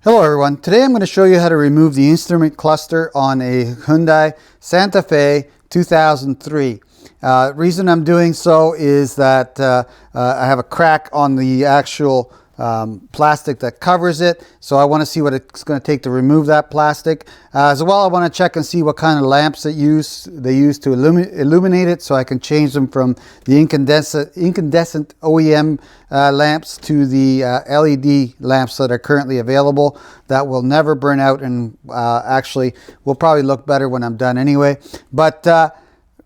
Hello everyone, today I'm going to show you how to remove the instrument cluster on a Hyundai Santa Fe 2003. Reason I'm doing so is that I have a crack on the actual plastic that covers it, so I want to see what it's going to take to remove that plastic. As well, I want to check and see what kind of lamps they use to illuminate it, so I can change them from the incandescent OEM lamps to the LED lamps that are currently available that will never burn out and actually will probably look better when I'm done anyway. But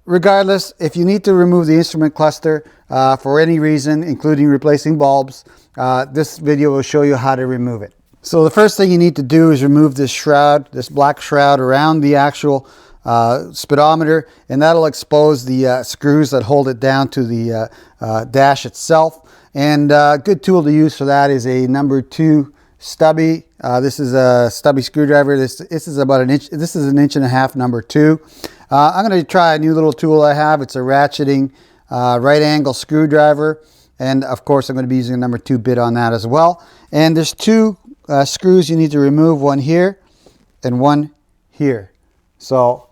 regardless, if you need to remove the instrument cluster for any reason, including replacing bulbs, this video will show you how to remove it. So the first thing you need to do is remove this shroud, this black shroud around the actual speedometer, and that'll expose the screws that hold it down to the dash itself. And a good tool to use for that is a number 2 stubby. This is a stubby screwdriver. This is about an inch. This is an inch and a half, number 2. I'm going to try a new little tool I have. It's a ratcheting right angle screwdriver, and of course I'm going to be using a number 2 bit on that as well. And there's 2 screws you need to remove, one here and one here. So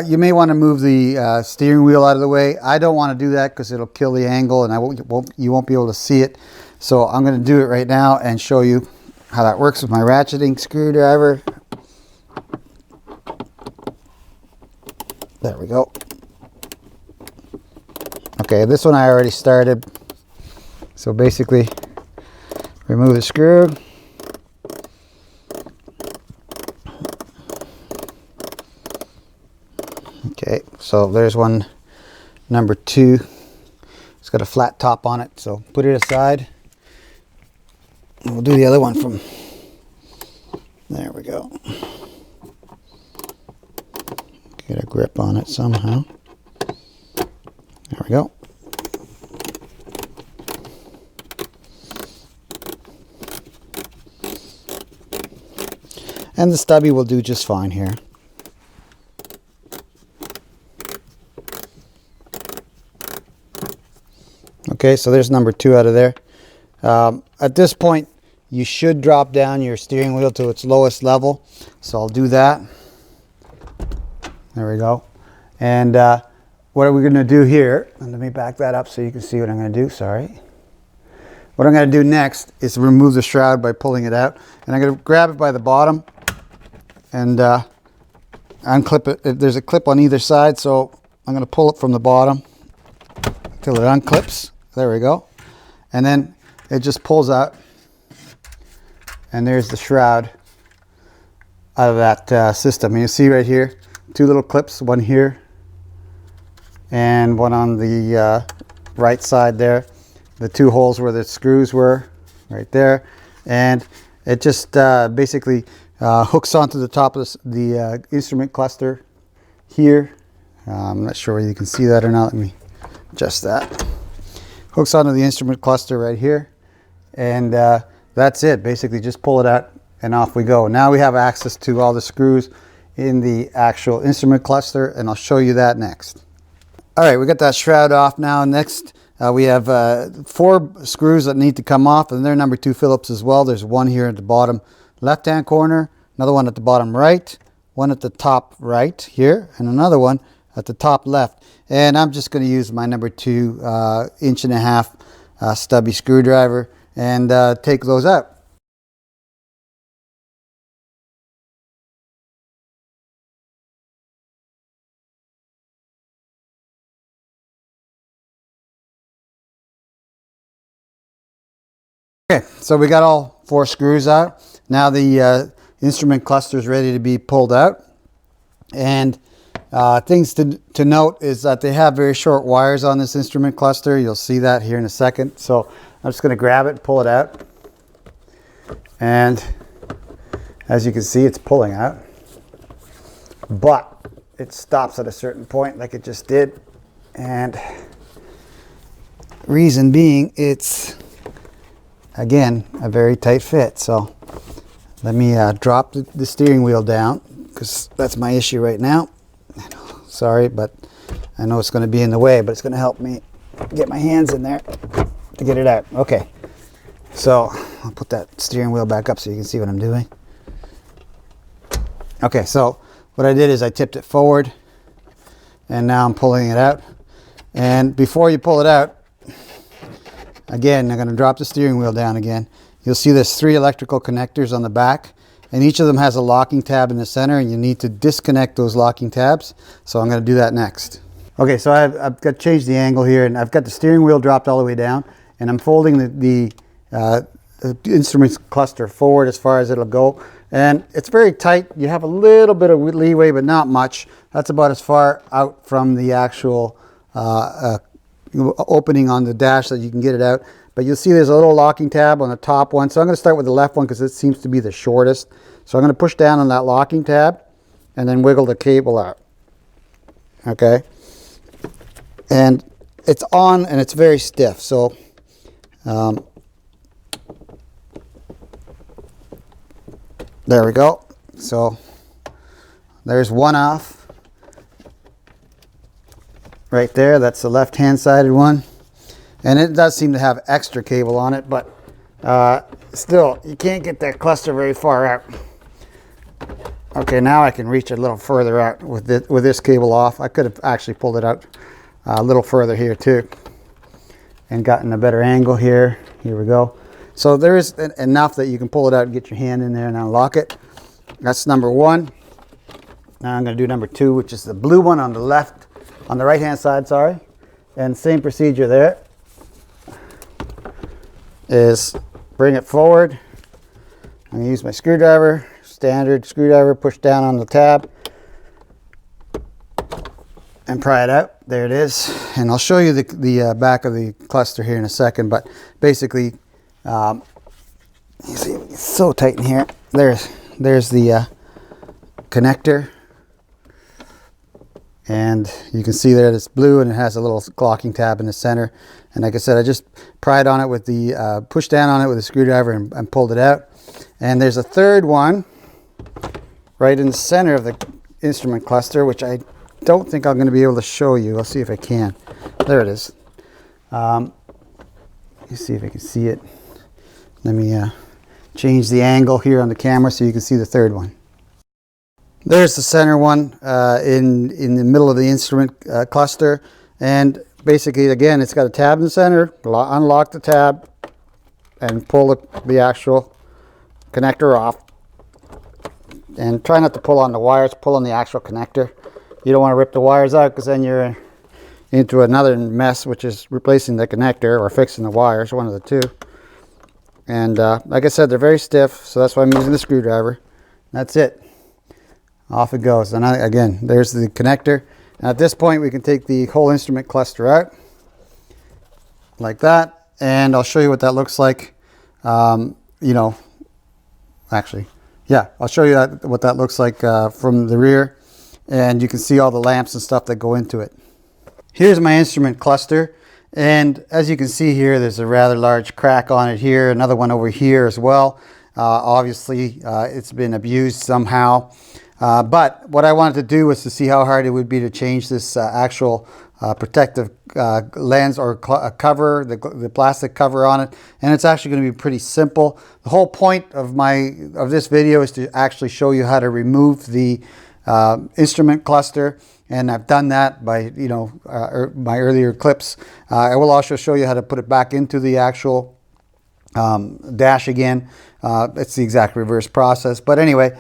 you may want to move the steering wheel out of the way. I don't want to do that because it'll kill the angle and you won't be able to see it. So I'm going to do it right now and show you how that works with my ratcheting screwdriver. There we go. Okay, this one I already started. So basically, remove the screw. Okay, so there's one, number 2. It's got a flat top on it, so put it aside. And we'll do the other one from, there we go. Get a grip on it somehow. There we go. And the stubby will do just fine here. Okay, so there's number 2 out of there. At this point, you should drop down your steering wheel to its lowest level. So I'll do that. There we go. And what are we going to do here? And let me back that up so you can see what I'm going to do. Sorry. What I'm going to do next is remove the shroud by pulling it out. And I'm going to grab it by the bottom and unclip it. There's a clip on either side, so I'm going to pull it from the bottom until it unclips. There we go. And then it just pulls out. And there's the shroud out of that system. You see right here, 2 little clips, one here and one on the right side there. The 2 holes where the screws were, right there. And it just basically hooks onto the top of the instrument cluster here. I'm not sure whether you can see that or not. Let me adjust that. Hooks onto the instrument cluster right here. And that's it. Basically just pull it out and off we go. Now we have access to all the screws in the actual instrument cluster, and I'll show you that next. All right, we got that shroud off now. Next we have 4 screws that need to come off, and they're number 2 Phillips as well. There's one here at the bottom left hand corner, another one at the bottom right, one at the top right here, and another one at the top left. And I'm just going to use my number 2 inch and a half stubby screwdriver and take those out. Okay, so we got all 4 screws out. Now the instrument cluster is ready to be pulled out. And things to note is that they have very short wires on this instrument cluster. You'll see that here in a second. So I'm just going to grab it and pull it out. And as you can see, it's pulling out. But it stops at a certain point like it just did. And reason being, it's again a very tight fit. So let me drop the steering wheel down, because that's my issue right now. Sorry, but I know it's going to be in the way, but it's going to help me get my hands in there to get it out. Okay, So I'll put that steering wheel back up so you can see what I'm doing. Okay, so what I did is I tipped it forward, and now I'm pulling it out. And before you pull it out, again, I'm going to drop the steering wheel down again. You'll see there's 3 electrical connectors on the back, and each of them has a locking tab in the center, and you need to disconnect those locking tabs. So I'm going to do that next. Okay, so I've got to change the angle here, and I've got the steering wheel dropped all the way down, and I'm folding the instruments cluster forward as far as it'll go. And it's very tight. You have a little bit of leeway, but not much. That's about as far out from the actual opening on the dash that you can get it out. But you'll see there's a little locking tab on the top one. So I'm going to start with the left one because it seems to be the shortest. So I'm going to push down on that locking tab and then wiggle the cable out. Okay. And it's on and it's very stiff. So there we go. So there's one off right there. That's the left-hand sided one. And it does seem to have extra cable on it, but still, you can't get that cluster very far out. Okay, now I can reach a little further out with this cable off. I could have actually pulled it out a little further here too and gotten a better angle here. Here we go. So there is enough that you can pull it out and get your hand in there and unlock it. That's number 1. Now I'm going to do number 2, which is the blue one on the left, on the right-hand side, sorry. And same procedure there. Is bring it forward. I'm going to use my screwdriver, standard screwdriver, push down on the tab and pry it out. There it is. And I'll show you the back of the cluster here in a second, but basically you see it's so tight in here. There's the connector, and you can see there it's blue and it has a little locking tab in the center. And like I said, I just pried on it with the push down on it with a screwdriver and pulled it out. And there's a third one right in the center of the instrument cluster, which I don't think I'm going to be able to show you. I'll see if I can. There it is. Let me see if I can see it. Let me change the angle here on the camera so you can see the third one. There's the center one in the middle of the instrument cluster. And basically, again, it's got a tab in the center. Unlock the tab and pull the actual connector off. And try not to pull on the wires, pull on the actual connector. You don't want to rip the wires out because then you're into another mess, which is replacing the connector or fixing the wires, one of the two. And like I said, they're very stiff, so that's why I'm using the screwdriver. That's it. Off it goes. And again, there's the connector. And at this point, we can take the whole instrument cluster out like that. And I'll show you what that looks like. You know, actually, yeah, I'll show you what that looks like from the rear. And you can see all the lamps and stuff that go into it. Here's my instrument cluster. And as you can see here, there's a rather large crack on it here. Another one over here as well. Obviously, it's been abused somehow. But what I wanted to do was to see how hard it would be to change this actual protective lens or cover, the plastic cover on it. And it's actually going to be pretty simple. The whole point of this video is to actually show you how to remove the instrument cluster, and I've done that by my earlier clips. I will also show you how to put it back into the actual dash again. It's the exact reverse process, but anyway,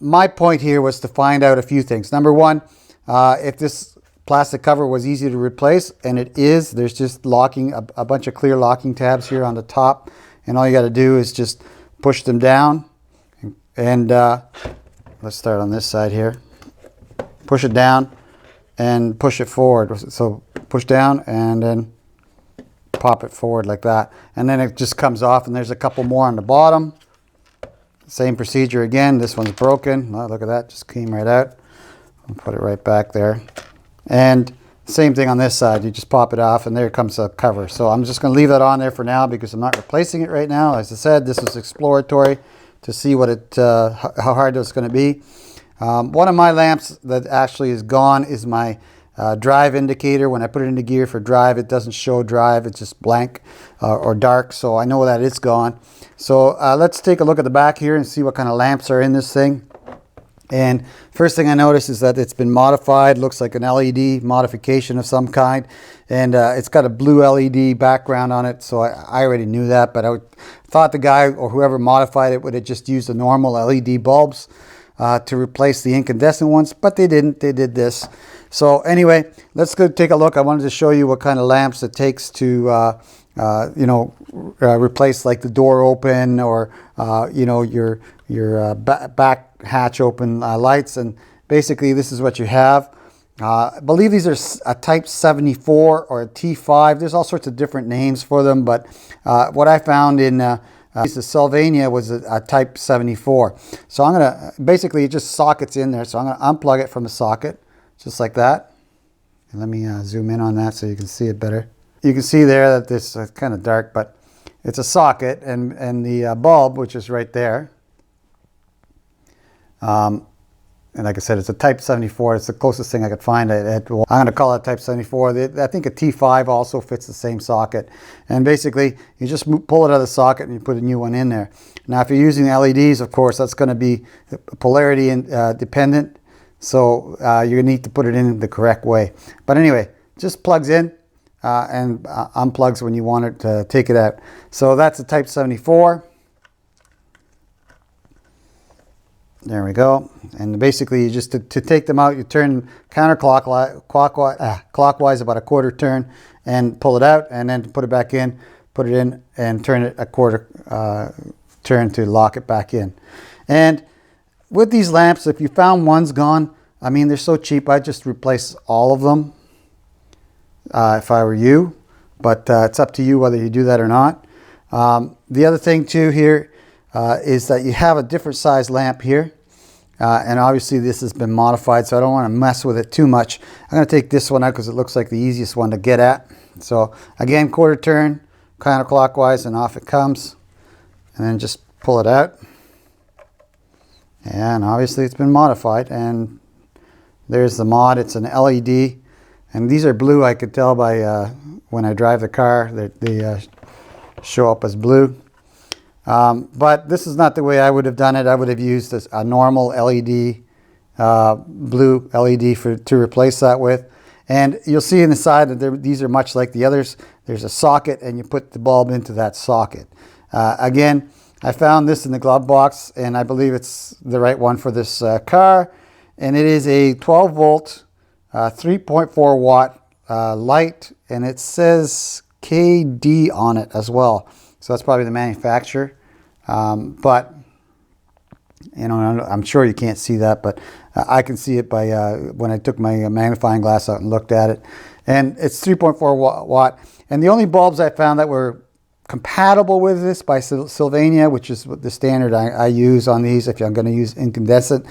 my point here was to find out a few things. Number one, if this plastic cover was easy to replace, and it is. There's just a bunch of clear locking tabs here on the top, and all you got to do is just push them down and let's start on this side here. Push it down and push it forward. So push down and then pop it forward like that. And then it just comes off, and there's a couple more on the bottom. Same procedure again. This one's broken. Oh, look at that, just came right out. I'll put it right back there. And same thing on this side. You just pop it off and there comes a cover. So I'm just going to leave that on there for now because I'm not replacing it right now. As I said, this is exploratory to see what how hard it's going to be. One of my lamps that actually is gone is my drive indicator. When I put it into gear for drive, it doesn't show drive. It's just blank or dark, so I know that it's gone. So let's take a look at the back here and see what kind of lamps are in this thing. And first thing I notice is that it's been modified. Looks like an LED modification of some kind, and it's got a blue LED background on it, so I already knew that, but I thought the guy or whoever modified it would have just used the normal LED bulbs to replace the incandescent ones, but they didn't. They did this. So anyway, let's go take a look. I wanted to show you what kind of lamps it takes to replace like the door open or your back hatch open lights. And basically this is what you have. I believe these are a type 74 or a T5. There's all sorts of different names for them, but what I found in the Sylvania was a type 74. So I'm gonna basically it just sockets in there. So I'm gonna unplug it from the socket just like that. And let me zoom in on that so you can see it better. You can see there that this is kind of dark, but it's a socket, and the bulb, which is right there. And like I said, it's a type 74. It's the closest thing I could find. I'm going to call it type 74. I think a T5 also fits the same socket. And basically, you just pull it out of the socket and you put a new one in there. Now, if you're using LEDs, of course, that's going to be polarity dependent. So you need to put it in the correct way. But anyway, just plugs in. And unplugs when you want it to take it out. So that's a type 74. There we go. And basically, you just to take them out, you turn counterclockwise, clockwise about a quarter turn, and pull it out, and then put it back in, put it in, and turn it a quarter turn to lock it back in. And with these lamps, if you found one's gone, I mean, they're so cheap, I'd just replace all of them. If I were you, but it's up to you whether you do that or not. The other thing too here is that you have a different size lamp here, and obviously this has been modified, so I don't want to mess with it too much. I'm going to take this one out because it looks like the easiest one to get at. So again, quarter turn, counterclockwise, and off it comes, and then just pull it out. And obviously it's been modified, and there's the mod. It's an LED. And these are blue. I could tell by when I drive the car, they show up as blue. But this is not the way I would have done it. I would have used a normal LED, blue LED to replace that with. And you'll see in the side that these are much like the others. There's a socket, and you put the bulb into that socket. Again, I found this in the glove box, and I believe it's the right one for this car. And it is a 12 volt 3.4 watt light, and it says KD on it as well, so that's probably the manufacturer, but you know, I'm sure you can't see that, but I can see it by when I took my magnifying glass out and looked at it, and it's 3.4 watt. And the only bulbs I found that were compatible with this by Sylvania, which is the standard I use on these if I'm going to use incandescent,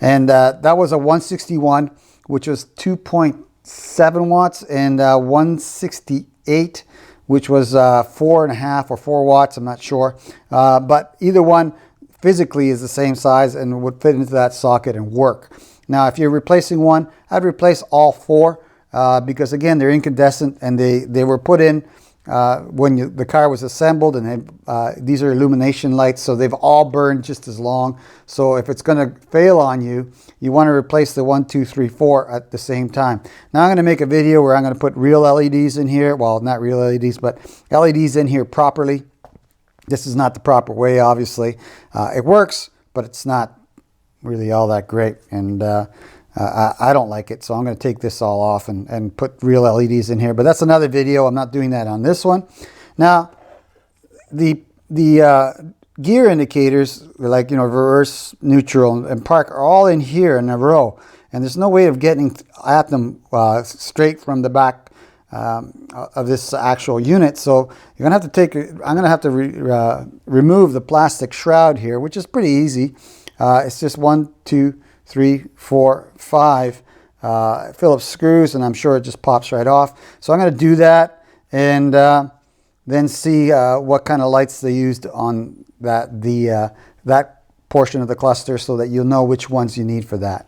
and that was a 161, which was 2.7 watts, and 168, which was 4.5 or 4 watts, I'm not sure. But either one physically is the same size and would fit into that socket and work. Now, if you're replacing one, I'd replace all four because, again, they're incandescent, and they were put in when the car was assembled, and these are illumination lights, so they've all burned just as long. So if it's going to fail on you, you want to replace the 1, 2, 3, 4 at the same time. Now I'm going to make a video where I'm going to put real LEDs in here. Well, not real LEDs, but LEDs in here properly. This is not the proper way, obviously. It works, but it's not really all that great, and I don't like it, so I'm going to take this all off and put real LEDs in here. But that's another video. I'm not doing that on this one. Now, the gear indicators, like, you know, reverse, neutral, and park, are all in here in a row, and there's no way of getting at them straight from the back of this actual unit. So you're gonna have to I'm gonna have to remove the plastic shroud here, which is pretty easy. It's just 1, 2, 3, 4, 5 Phillips screws, and I'm sure it just pops right off. So I'm going to do that, and then see what kind of lights they used on that portion of the cluster, so that you'll know which ones you need for that.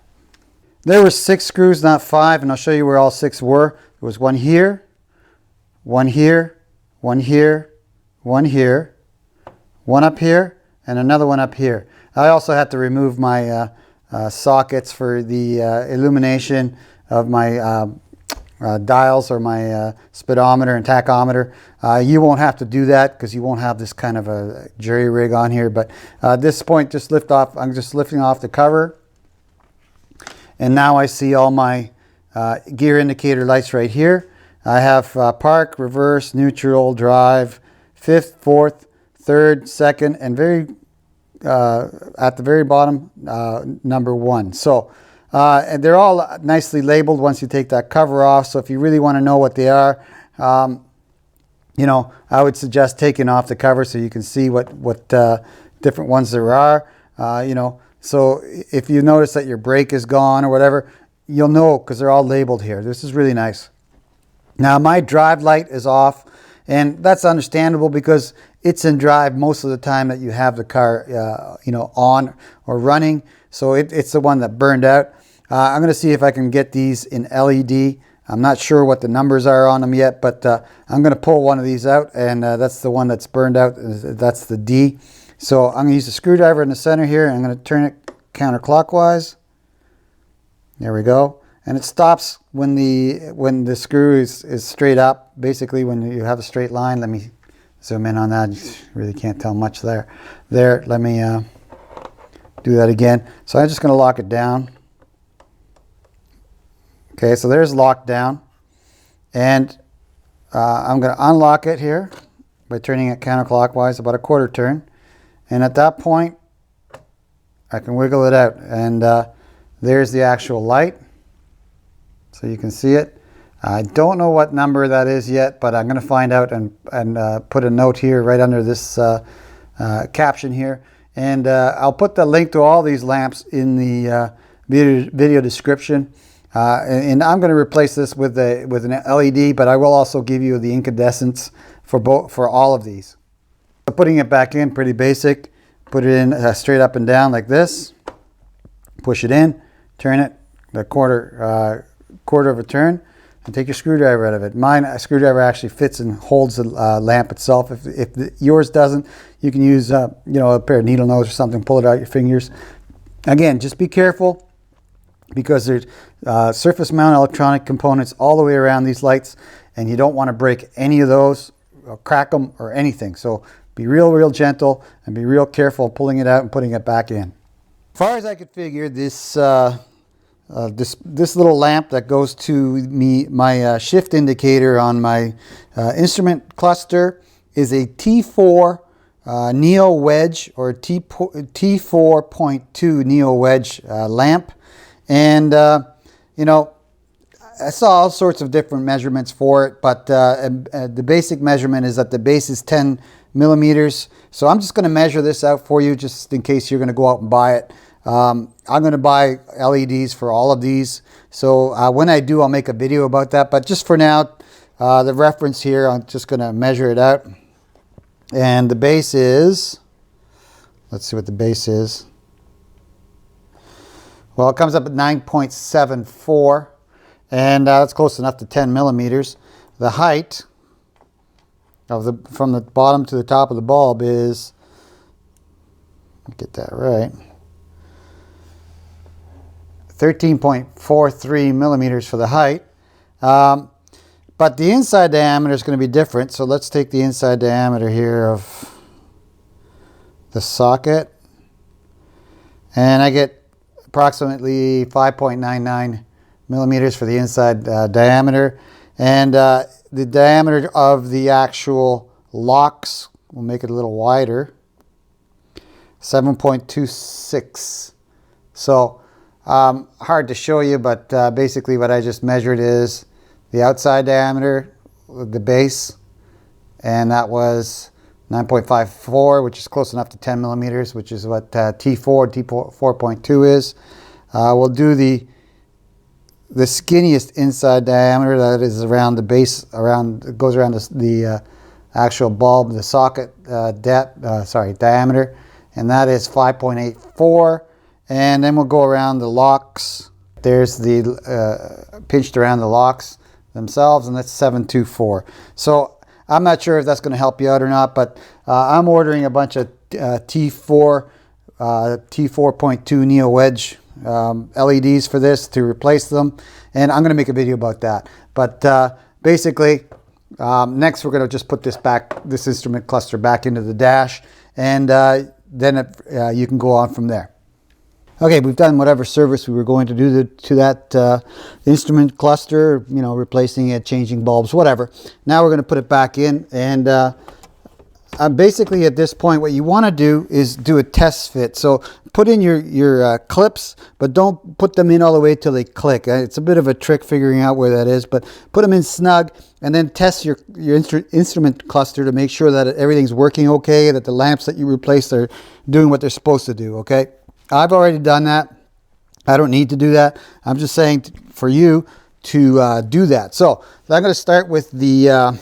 There were 6 screws, not 5, and I'll show you where all 6 were. There was one here, one here, one here, one here, one up here, and another one up here. I also had to remove my sockets for the illumination of my dials, or my speedometer and tachometer. You won't have to do that because you won't have this kind of a jury rig on here. But at this point, just lift off. I'm just lifting off the cover, and now I see all my gear indicator lights right here. I have park, reverse, neutral, drive, 5th, 4th, 3rd, 2nd, and at the very bottom, number 1. So and they're all nicely labeled once you take that cover off. So if you really want to know what they are, you know, I would suggest taking off the cover so you can see what different ones there are. You know, so if you notice that your brake is gone or whatever, you'll know because they're all labeled here. This is really nice. Now my drive light is off, and that's understandable because it's in drive most of the time that you have the car, you know, on or running. So it's the one that burned out. I'm going to see if I can get these in LED. I'm not sure what the numbers are on them yet, but I'm going to pull one of these out, and that's the one that's burned out. That's the D. So I'm going to use the screwdriver in the center here, and I'm going to turn it counterclockwise. There we go. And it stops when the screw is straight up. Basically, when you have a straight line. Let me zoom in on that. You really can't tell much there. Let me do that again. So I'm just going to lock it down. Okay, so there's locked down. And I'm going to unlock it here by turning it counterclockwise about a quarter turn. And at that point, I can wiggle it out. And there's the actual light. So you can see it. I don't know what number that is yet, but I'm going to find out and put a note here right under this caption here. And I'll put the link to all these lamps in the video description. And I'm going to replace this with an LED, but I will also give you the incandescents for all of these. So putting it back in, pretty basic. Put it in straight up and down like this. Push it in, turn it the quarter of a turn, and take your screwdriver out of it. Mine screwdriver actually fits and holds the lamp itself. If yours doesn't, you can use you know, a pair of needle nose or something. Pull it out your fingers. Again, just be careful because there's surface mount electronic components all the way around these lights, and you don't want to break any of those or crack them or anything. So be real gentle and be real careful pulling it out and putting it back in. As far as I could figure, this little lamp that goes to my shift indicator on my instrument cluster is a T4 Neo Wedge, or T4.2 Neo Wedge lamp. And you know, I saw all sorts of different measurements for it, but the basic measurement is that the base is 10 millimeters. So I'm just going to measure this out for you just in case you're going to go out and buy it. I'm going to buy LEDs for all of these. So when I do, I'll make a video about that. But just for now, the reference here, I'm just going to measure it out. And the base is, let's see what the base is. Well, it comes up at 9.74. And that's close enough to 10 millimeters. The height of from the bottom to the top of the bulb is, get that right, 13.43 millimeters for the height. But the inside diameter is going to be different. So let's take the inside diameter here of the socket. And I get approximately 5.99 millimeters for the inside diameter. And the diameter of the actual locks, we'll make it a little wider, 7.26. So hard to show you, but basically what I just measured is the outside diameter of the base, and that was 9.54, which is close enough to 10 millimeters, which is what T4.2 is. We'll do the skinniest inside diameter, that is around the base, it goes around the actual bulb, the socket diameter, and that is 5.84. And then we'll go around the locks there's the pinched around the locks themselves, and that's 724. So I'm not sure if that's going to help you out or not, but I'm ordering a bunch of T4 T4.2 Neo Wedge LEDs for this to replace them, and I'm going to make a video about that. But basically, next we're going to just put this instrument cluster back into the dash, and then you can go on from there. Okay, we've done whatever service we were going to do to that instrument cluster, you know, replacing it, changing bulbs, whatever. Now we're going to put it back in, and basically at this point what you want to do is do a test fit. So put in your clips, but don't put them in all the way till they click. It's a bit of a trick figuring out where that is, but put them in snug, and then test your instrument cluster to make sure that everything's working okay, that the lamps that you replaced are doing what they're supposed to do. Okay, I've already done that. I don't need to do that. I'm just saying for you to do that. So I'm going to start with the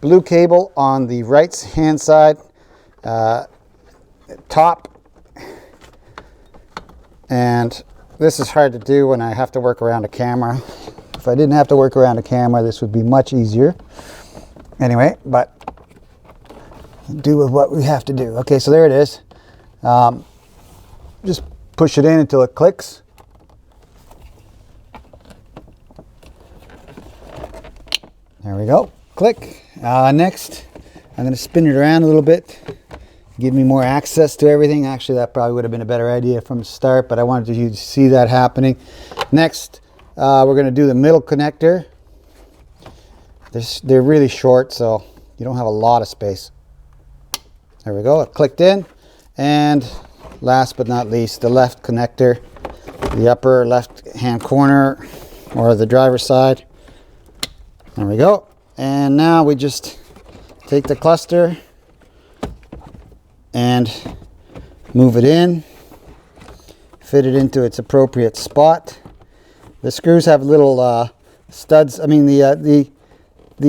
blue cable on the right hand side top, and this is hard to do when I have to work around a camera. If I didn't have to work around a camera, this would be much easier. Anyway, but do with what we have to do. Okay, so there it is. Just push it in until it clicks. There we go. Click. Next, I'm going to spin it around a little bit, give me more access to everything. Actually, that probably would have been a better idea from the start, but I wanted you to see that happening. Next, we're going to do the middle connector. They're really short, so you don't have a lot of space. There we go. It clicked in. And last but not least, the left connector, the upper left hand corner, or the driver's side. There we go. And now we just take the cluster and move it in, fit it into its appropriate spot. The screws have little studs. I mean, the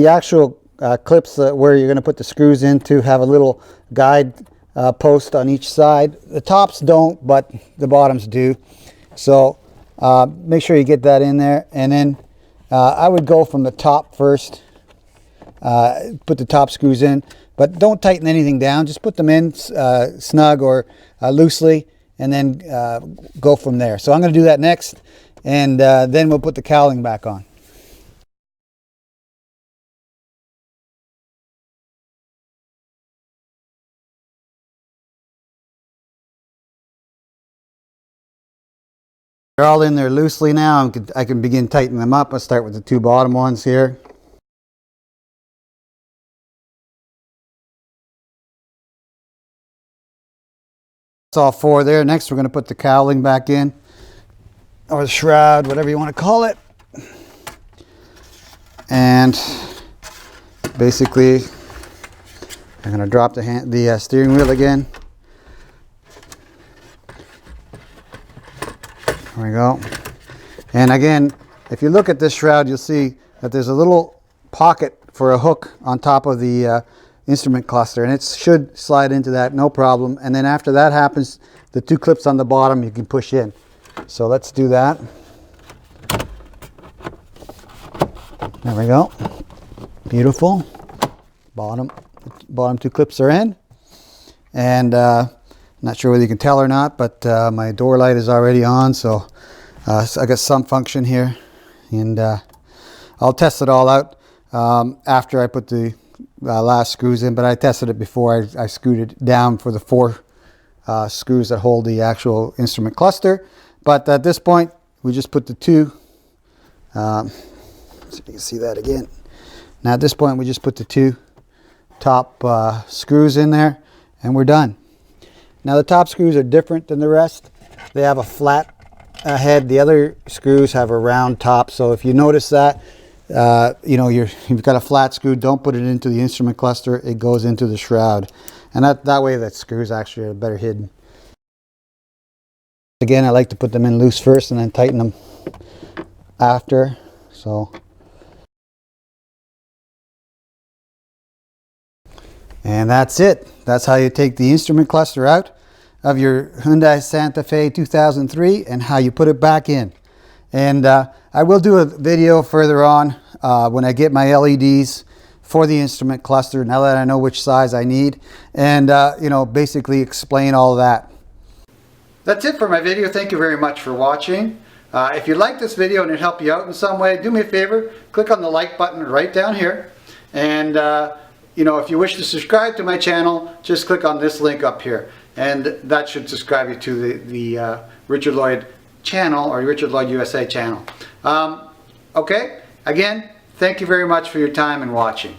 actual clips where you're going to put the screws into have a little guide post on each side. The tops don't, but the bottoms do. So make sure you get that in there, and then I would go from the top first. Put the top screws in, but don't tighten anything down. Just put them in snug or loosely, and then go from there. So I'm going to do that next, and then we'll put the cowling back on. They're all in there loosely now. I can begin tightening them up. I'll start with the two bottom ones here. That's all four there. Next, we're going to put the cowling back in, or the shroud, whatever you want to call it. And basically, I'm going to drop the steering wheel again. There we go. And again, if you look at this shroud, you'll see that there's a little pocket for a hook on top of the instrument cluster, and it should slide into that, no problem. And then after that happens, the two clips on the bottom you can push in. So let's do that. There we go. Beautiful. Bottom two clips are in, and not sure whether you can tell or not, but my door light is already on, so I got some function here, and I'll test it all out after I put the last screws in, but I tested it before I screwed it down for the four screws that hold the actual instrument cluster. But at this point, we just put the two, so you can see that again. Now at this point, we just put the two top screws in there, and we're done. Now the top screws are different than the rest. They have a flat head. The other screws have a round top. So if you notice that, you've got a flat screw, don't put it into the instrument cluster. It goes into the shroud, and that way that screws actually are better hidden. Again, I like to put them in loose first and then tighten them after. So, and that's it. That's how you take the instrument cluster out of your Hyundai Santa Fe 2003 and how you put it back in. And I will do a video further on when I get my LEDs for the instrument cluster, now that I know which size I need, and you know, basically explain all that. That's it for my video. Thank you very much for watching. If you like this video and it helped you out in some way, do me a favor, click on the like button right down here. And you know, if you wish to subscribe to my channel, just click on this link up here. And that should subscribe you to the Richard Lloyd channel, or Richard Lloyd USA channel. Okay, again, thank you very much for your time and watching.